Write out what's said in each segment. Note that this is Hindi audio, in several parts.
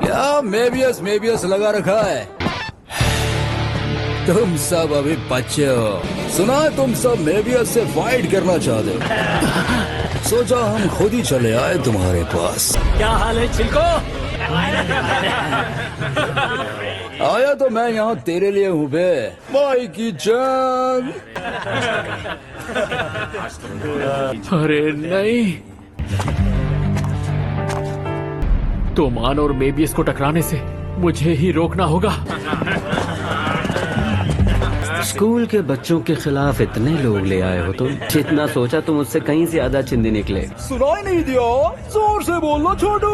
क्या मेबियस लगा रखा है? तुम सब अभी बच्चे हो। सुना है तुम सब मेबियस से फाइट करना चाहते हो। सोचा हम खुद ही चले आए तुम्हारे पास। क्या हाल है चिल्को? आया तो मैं यहाँ तेरे लिए हूँ बे, माइकी जान। अरे नहीं, तोमान और मेबियस को टकराने से मुझे ही रोकना होगा। स्कूल के बच्चों के खिलाफ इतने लोग ले आए हो तुम, जितना सोचा तुम उससे कहीं ज्यादा चिंदी निकले। सुनाई नहीं दिया? जोर से बोलो छोटू।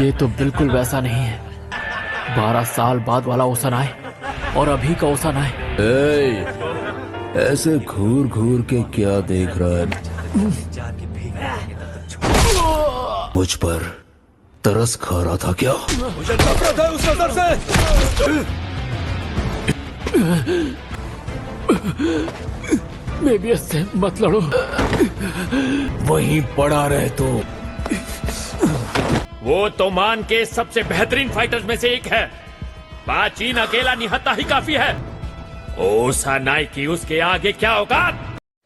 ये तो बिल्कुल वैसा नहीं है। 12 साल बाद वाला ओसन आए और अभी का ओसन आए। ऐसे घूर घूर के क्या देख रहा है? मुझ पर तरस खा रहा था क्या? मुझे नफरत है उस नजर से। मेबियस से मत लड़ो। वहीं पड़ा रहे तो। वो तोमान के सबसे बेहतरीन फाइटर्स में से एक है। पाचीन अकेला निहत्ता ही काफी है। ओसानाई की उसके आगे क्या होगा?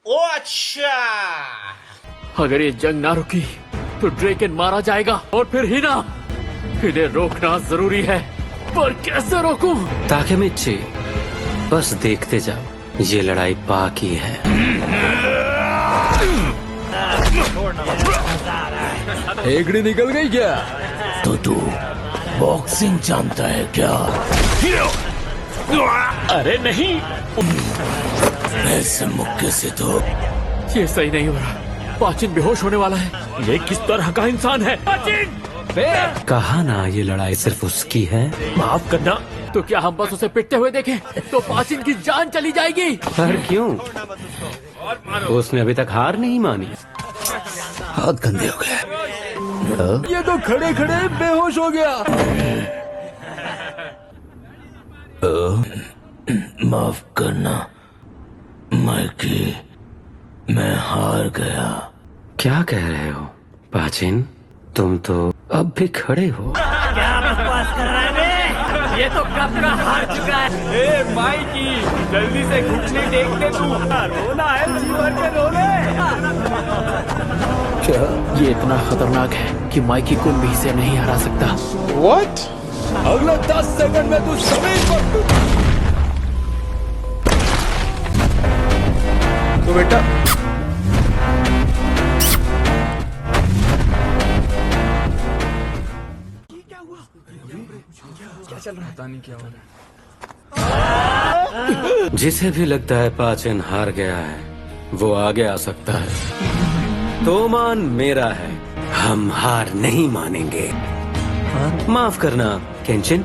ओ अच्छा, अगर ये जंग ना रुकी तो ड्रेकन मारा जाएगा और फिर हिना। इन्हें रोकना जरूरी है, पर कैसे रोकूं? ताकेमिची, बस देखते जाओ, ये लड़ाई बाकी है। एकड़ी निकल गई क्या? तो तू बॉक्सिंग जानता है क्या? अरे नहीं, ऐसे मुक्के से तो ये सही नहीं हो रहा। पाचिन बेहोश होने वाला है। ये किस तरह का इंसान है? पाचिन! कहा ना ये लड़ाई सिर्फ उसकी है। माफ करना। तो क्या हम बस उसे पिटते हुए देखें तो पाचिन की जान चली जाएगी? पर क्यों? उसने अभी तक हार नहीं मानी। हाथ गंदे हो गए। ये तो खड़े खड़े बेहोश हो गया। माफ करना माइकी, मैं हार गया। क्या कह रहे हो पाचिन? तुम तो अब भी खड़े हो। ये तो कब का हार चुका है। ए माइकी, जल्दी से घुटने टेक दे तू। रोना है, जी भर के रो ले। क्या? ये इतना खतरनाक है कि माइकी को भी इसे नहीं हरा सकता। व्हाट? अगले 10 सेकंड में तू जमीन पर। तो बेटा जिसे भी लगता है पाचिन हार गया है, वो आगे आ सकता है। तोमान मेरा है, हम हार नहीं मानेंगे। माफ करना केंचिन,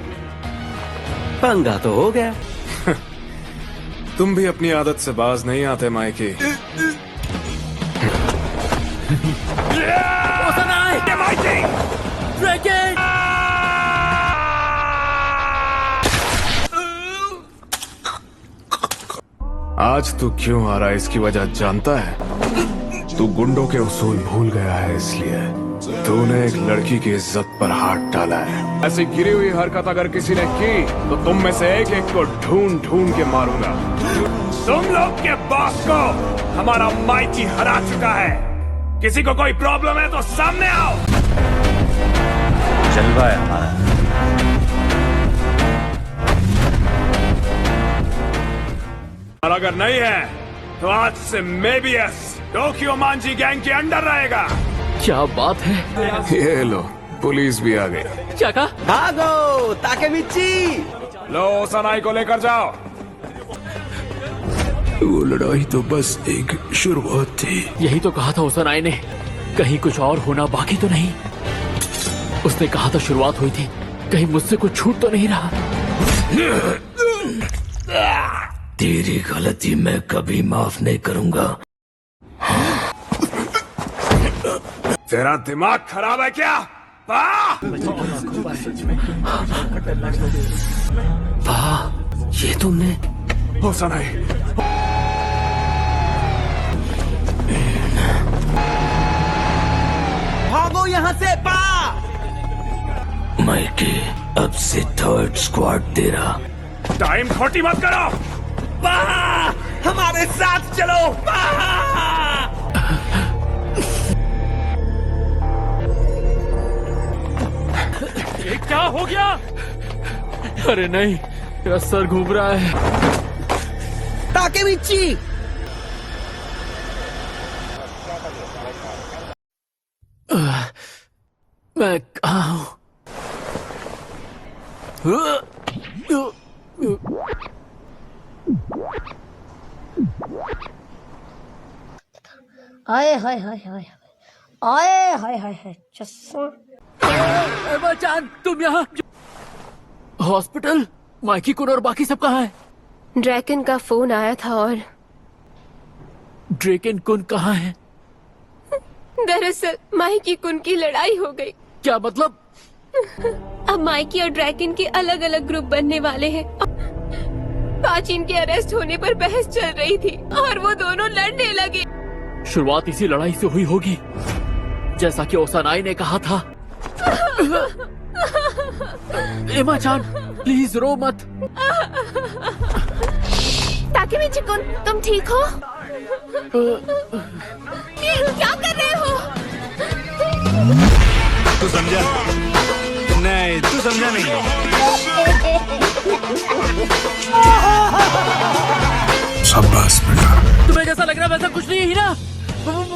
पंगा तो हो गया। तुम भी अपनी आदत से बाज नहीं आते माइकी। आज तू क्यों आ रहा है इसकी वजह जानता है? तू गुंडों के उसूल भूल गया है, इसलिए तूने एक लड़की की इज्जत पर हाथ डाला है। ऐसी गिरी हुई हरकत अगर किसी ने की तो तुम में से एक एक को ढूंढ ढूंढ के मारूंगा। तुम लोग के बॉस को हमारा माइकी हरा चुका है। किसी को कोई प्रॉब्लम है तो सामने आओ। जलवा है हमारा। और अगर नहीं है तो आज से मेबियस टोक्यो मांजी गैंग के अंडर रहेगा। क्या बात है? ये लो, पुलिस भी आ गई। क्या कहा? भागो ताकेमिची। लो ओसानाई को लेकर जाओ। वो लड़ाई तो बस एक शुरुआत थी। यही तो कहा था ओसनाई ने। कहीं कुछ और होना बाकी तो नहीं? उसने कहा था शुरुआत हुई थी, कहीं मुझसे कुछ छूट तो नहीं रहा? तेरी गलती मैं कभी माफ नहीं करूंगा। तेरा दिमाग खराब है क्या? वाह, ये तुमने। ओसानाई, भागो यहाँ से। माइकी, अब से थर्ड स्क्वाड तेरा। टाइम खोटी मत करो। हमारे साथ चलो। ये क्या हो गया? अरे नहीं, मेरा सर घूम रहा है। ताकेमिची। मैं कहाँ हूँ? आए हाय हाय हाय आए हाय हाय हाय चस्सा। एमा चान, तुम यहाँ? हॉस्पिटल? माइकी कुन और बाकी सब कहाँ है? ड्रैकन का फोन आया था और ड्रेकन कुन कहाँ है? दरअसल माइकी कुन की लड़ाई हो गई। क्या मतलब? अब माइकी और ड्रैकन के अलग अलग ग्रुप बनने वाले हैं। पाचिन के अरेस्ट होने पर बहस चल रही थी और वो दोनों लड़ने लगे। शुरुआत इसी लड़ाई से हुई होगी, जैसा कि ओसानाई ने कहा था। एमा चान, प्लीज रो मत। ताकेमिची कुन, तुम ठीक हो? क्या कर रहे हो? तू समझा नहीं, तू समझा नहीं। शाबाश बेटा। तुम्हें जैसा लग रहा है वैसा कुछ नहीं है ही ना।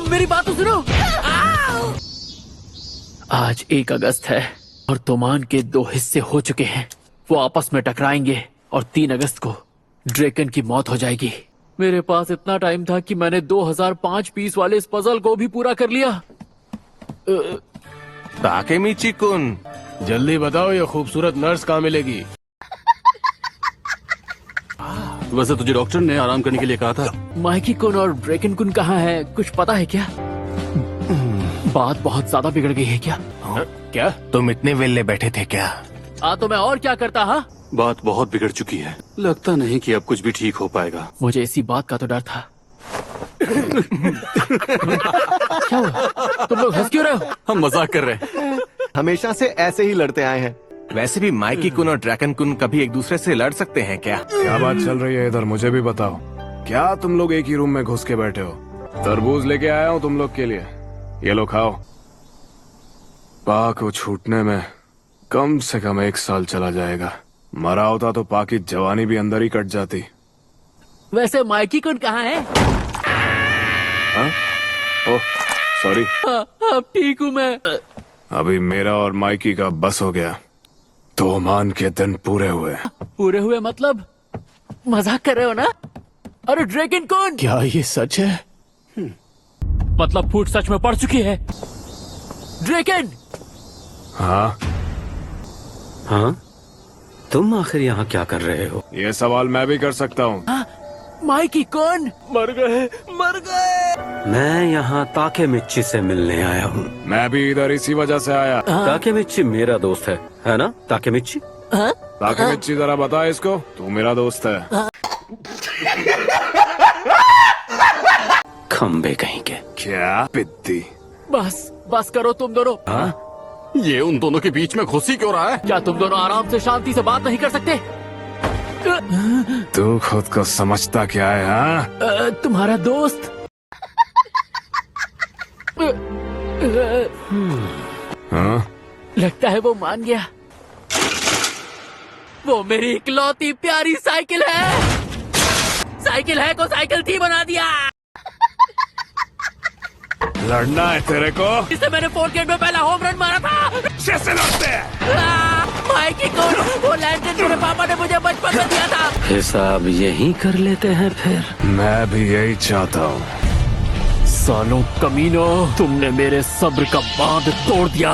मेरी बात तो सुनो। आज 1 अगस्त है और तोमान के 2 हिस्से हो चुके हैं। वो आपस में टकराएंगे और 3 अगस्त को ड्रेकन की मौत हो जाएगी। मेरे पास इतना टाइम था कि मैंने 2005 पीस वाले इस पजल को भी पूरा कर लिया। ताकेमिची कुन, जल्दी बताओ, ये खूबसूरत नर्स कहाँ मिलेगी? वैसे तुझे डॉक्टर ने आराम करने के लिए कहा था। माइकी कुन और ड्रेकन कुन कहाँ है? कुछ पता है क्या? बात बहुत ज्यादा बिगड़ गई है क्या? क्या तुम इतने वेले बैठे थे क्या? तो मैं और क्या करता? हाँ, बात बहुत बिगड़ चुकी है। लगता नहीं कि अब कुछ भी ठीक हो पाएगा। मुझे इसी बात का तो डर था। क्या हुआ? तुम लोग हंस क्यों रहे हो? हम मजाक कर रहे हैं। हमेशा से ऐसे ही लड़ते आए हैं। वैसे भी माइकी कुन और ड्रैकन कुन कभी एक दूसरे से लड़ सकते हैं क्या? क्या बात चल रही है इधर, मुझे भी बताओ। क्या तुम लोग एक ही रूम में घुस के बैठे हो? तरबूज लेके आया हूँ तुम लोग के लिए, ये लो खाओ। पा को छूटने में कम से कम 1 साल चला जाएगा। मरा होता तो पा की जवानी भी अंदर ही कट जाती। वैसे माइकी कुन कहाँ है? हाँ? Oh sorry. अब ठीक हूँ मैं। अभी मेरा और माइकी का बस हो गया। तोमान के दिन पूरे हुए। पूरे हुए मतलब? मजाक कर रहे हो ना? अरे ड्रैकन कुन, क्या ये सच है? मतलब फूट सच में पड़ चुकी है। ड्रैकन! हाँ हाँ, तुम आखिर यहाँ क्या कर रहे हो? ये सवाल मैं भी कर सकता हूँ। माइकी कुन मर गए। मैं यहाँ ताकेमिची से मिलने आया हूँ। मैं भी इधर इसी वजह से आया। ताकेमिची मेरा दोस्त है ना ताकेमिची? ताकेमिची जरा बता इसको, तू मेरा दोस्त है। खंबे कहीं के। क्या पिद्दी। बस करो तुम दोनों। ये उन दोनों के बीच में घुसी क्यों रहा है? क्या तुम दोनों आराम से शांति से बात नहीं कर सकते? तू खुद को समझता क्या है? हाँ, तुम्हारा दोस्त। हाँ? लगता है वो मान गया। वो मेरी इकलौती प्यारी साइकिल है। साइकिल है को साइकिल थी बना दिया। लड़ना है तेरे को? जिससे मैंने 4 गेट में पहला होम रन मारा था। कैसे लड़ते हैं? माइकी कुन, वो लैंडन मेरे पापा ने मुझे बचपन में दिया था। हिसाब यही कर लेते हैं फिर। मैं भी यही चाहता हूँ। सालों कमीनों, तुमने मेरे सब्र का बांध तोड़ दिया।